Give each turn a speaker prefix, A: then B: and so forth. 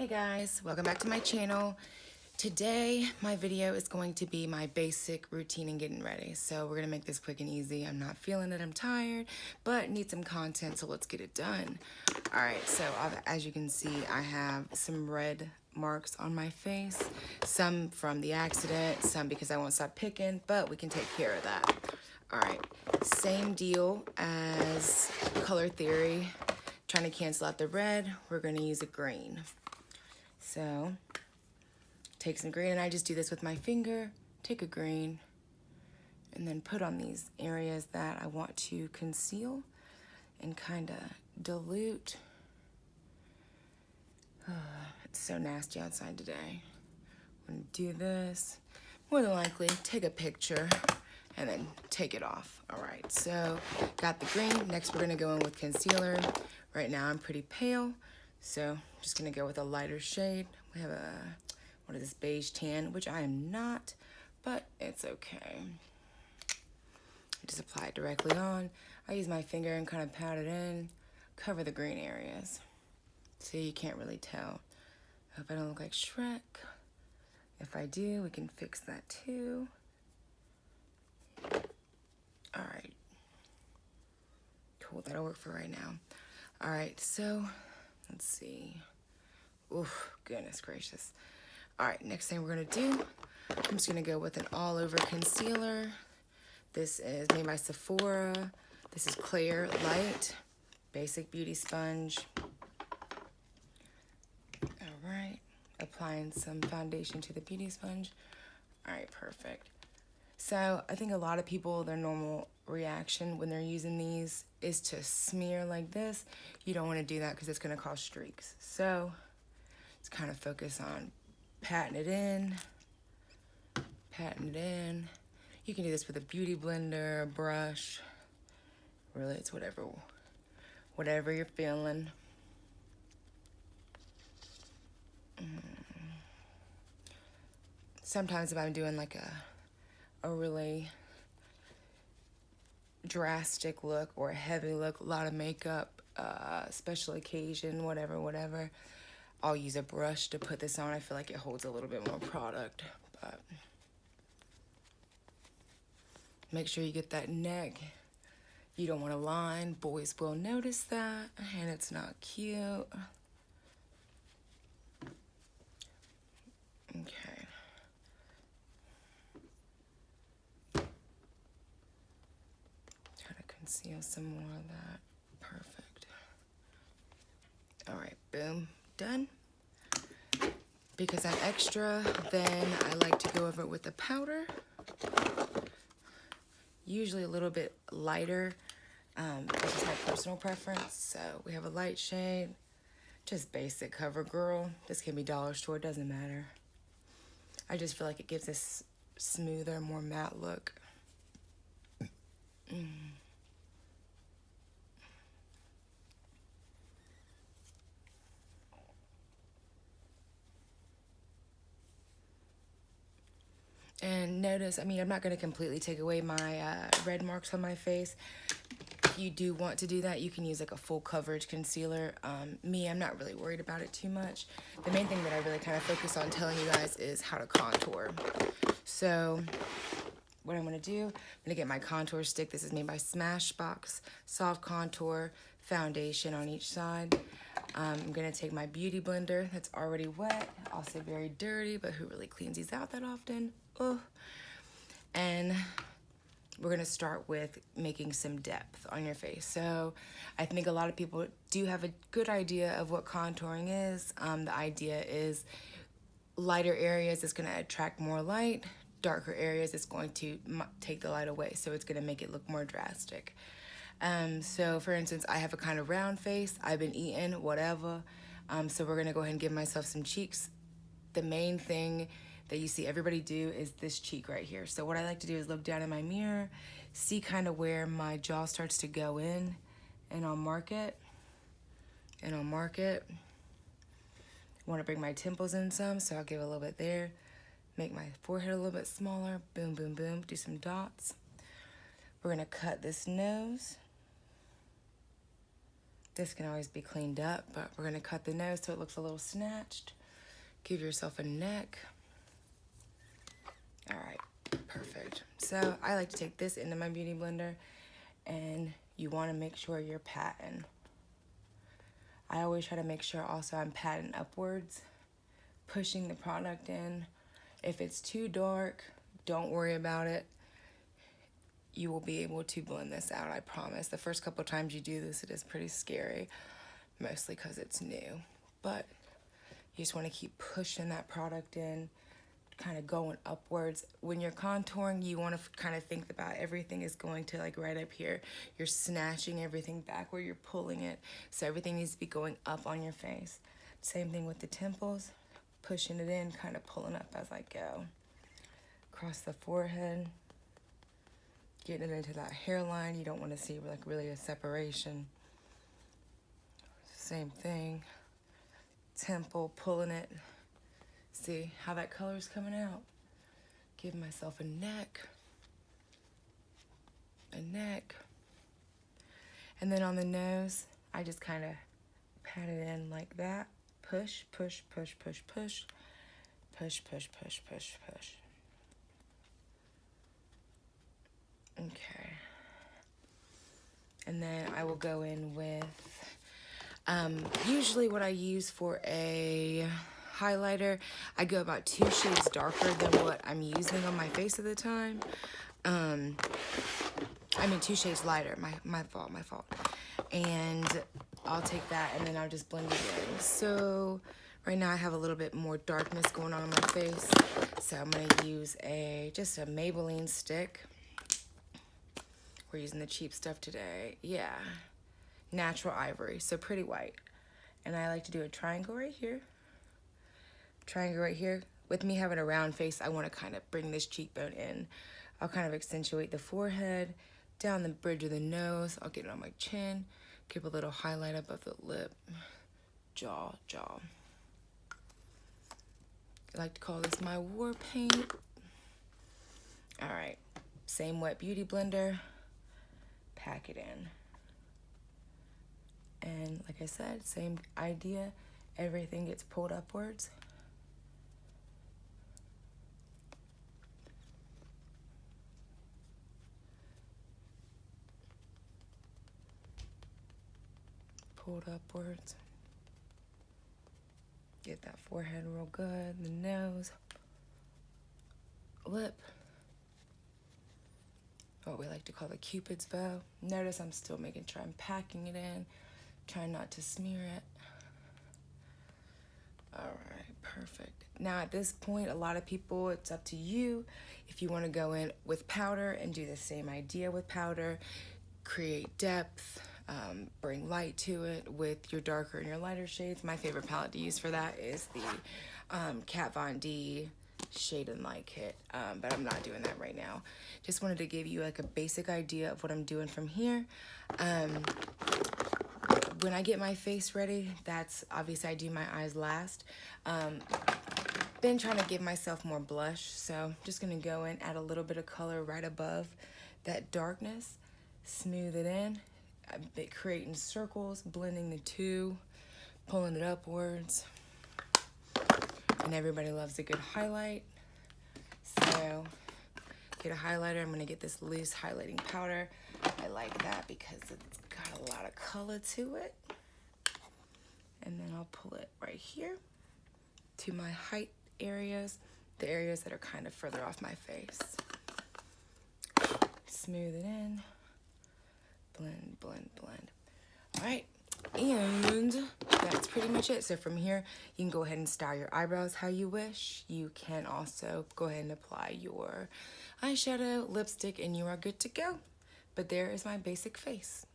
A: Hey guys, welcome back to my channel. Today, my video is going to be my basic routine and getting ready. So we're gonna make this quick and easy. I'm not feeling it, I'm tired, but need some content, so let's get it done. All right, so as you can see, I have some red marks on my face, some from the accident, some because I won't stop picking, but we can take care of that. All right, same deal as color theory. Trying to cancel out the red, we're gonna use a green. So, take some green, and I just do this with my finger, take a green, and then put on these areas that I want to conceal and kind of dilute. It's so nasty outside today. I'm gonna do this. More than likely, take a picture and then take it off. All right, so got the green. Next, we're gonna go in with concealer. Right now, I'm pretty pale. So I'm just gonna go with a lighter shade. We have what is this, beige tan, which I am not, but it's okay. Just apply it directly on. I use my finger and kind of pat it in, cover the green areas. So you can't really tell. I hope I don't look like Shrek. If I do, we can fix that too. All right. Cool, that'll work for right now. All right, so let's see. Oof, goodness gracious. All right, next thing we're gonna do, I'm just gonna go with an all over concealer. This is made by Sephora. This is Clear Light, basic beauty sponge. All right, applying some foundation to the beauty sponge. All right, perfect. So I think a lot of people, their normal reaction when they're using these is to smear like this. You don't wanna do that because it's gonna cause streaks. So let's kind of focus on patting it in, patting it in. You can do this with a beauty blender, a brush. Really, it's whatever you're feeling. Sometimes if I'm doing like a really drastic look or a heavy look, a lot of makeup, special occasion, whatever, I'll use a brush to put this on. I feel like it holds a little bit more product, but make sure you get that neck. You don't want a line. Boys will notice that, and it's not cute. Okay. Try to conceal some more of that. Perfect. All right, boom, done. Because I'm extra, then I like to go over it with the powder. Usually a little bit lighter. That's just my personal preference. So we have a light shade, just basic CoverGirl. This can be dollar store, doesn't matter. I just feel like it gives this smoother, more matte look. And notice, I mean, I'm not going to completely take away my red marks on my face. If you do want to do that, you can use like a full coverage concealer. I'm not really worried about it too much. The main thing that I really kind of focus on telling you guys is how to contour. So what I'm going to do, I'm going to get my contour stick. This is made by Smashbox. Soft contour, foundation on each side. I'm going to take my beauty blender that's already wet, also very dirty, but who really cleans these out that often? Oh. And we're going to start with making some depth on your face. So I think a lot of people do have a good idea of what contouring is. The idea is lighter areas is going to attract more light, darker areas is going to take the light away, so it's going to make it look more drastic. So for instance, I have a kind of round face, I've been eating, whatever, so we're going to go ahead and give myself some cheeks. The main thing that you see everybody do is this cheek right here. So what I like to do is look down in my mirror, see kind of where my jaw starts to go in, and I'll mark it, and I'll mark it. I want to bring my temples in some, so I'll give a little bit there. Make my forehead a little bit smaller. Boom, boom, boom. Do some dots. We're going to cut this nose. This can always be cleaned up, but we're gonna cut the nose so it looks a little snatched. Give yourself a neck. All right, perfect. So I like to take this into my Beauty Blender, and you wanna make sure you're patting. I always try to make sure also I'm patting upwards, pushing the product in. If it's too dark, don't worry about it. You will be able to blend this out, I promise. The first couple times you do this, it is pretty scary, mostly because it's new. But you just want to keep pushing that product in, kind of going upwards. When you're contouring, you want to kind of think about everything is going to like right up here. You're snatching everything back where you're pulling it. So everything needs to be going up on your face. Same thing with the temples, pushing it in, kind of pulling up as I go. Across the forehead. Getting it into that hairline, you don't want to see like really a separation. Same thing. Temple, pulling it. See how that color's coming out. Give myself a neck. And then on the nose, I just kind of pat it in like that. Push, push, push, push, push. Push, push, push, push, push. Okay. And then I will go in with, usually what I use for a highlighter, I go about 2 shades darker than what I'm using on my face at the time. I mean 2 shades lighter, my fault. And I'll take that and then I'll just blend it in. So right now I have a little bit more darkness going on my face. So I'm gonna use just a Maybelline stick. We're using the cheap stuff today. Yeah, natural ivory, so pretty white. And I like to do a triangle right here. Triangle right here. With me having a round face, I want to kind of bring this cheekbone in. I'll kind of accentuate the forehead, down the bridge of the nose. I'll get it on my chin, give a little highlight above the lip, jaw. I like to call this my war paint. All right, same wet beauty blender. Pack it in. And like I said, same idea. Everything gets pulled upwards. Pulled upwards. Get that forehead real good, the nose, lip. What we like to call the Cupid's bow. Notice I'm still making sure I'm packing it in, trying not to smear it. All right, perfect. Now at this point, a lot of people, it's up to you. If you want to go in with powder and do the same idea with powder, create depth, bring light to it with your darker and your lighter shades. My favorite palette to use for that is the Kat Von D Shade and Light kit, but I'm not doing that right now. Just wanted to give you like a basic idea of what I'm doing from here. When I get my face ready, that's obviously I do my eyes last. Been trying to give myself more blush, so I'm just gonna go in, add a little bit of color right above that darkness, smooth it in, creating circles, blending the two, pulling it upwards. And everybody loves a good highlight. So get a highlighter. I'm gonna get this loose highlighting powder. I like that because it's got a lot of color to it. And then I'll pull it right here to my height areas, the areas that are kind of further off my face. Smooth it in. Blend, blend, blend. All right. And that's pretty much it. So from here, you can go ahead and style your eyebrows how you wish. You can also go ahead and apply your eyeshadow, lipstick, and you are good to go. But there is my basic face.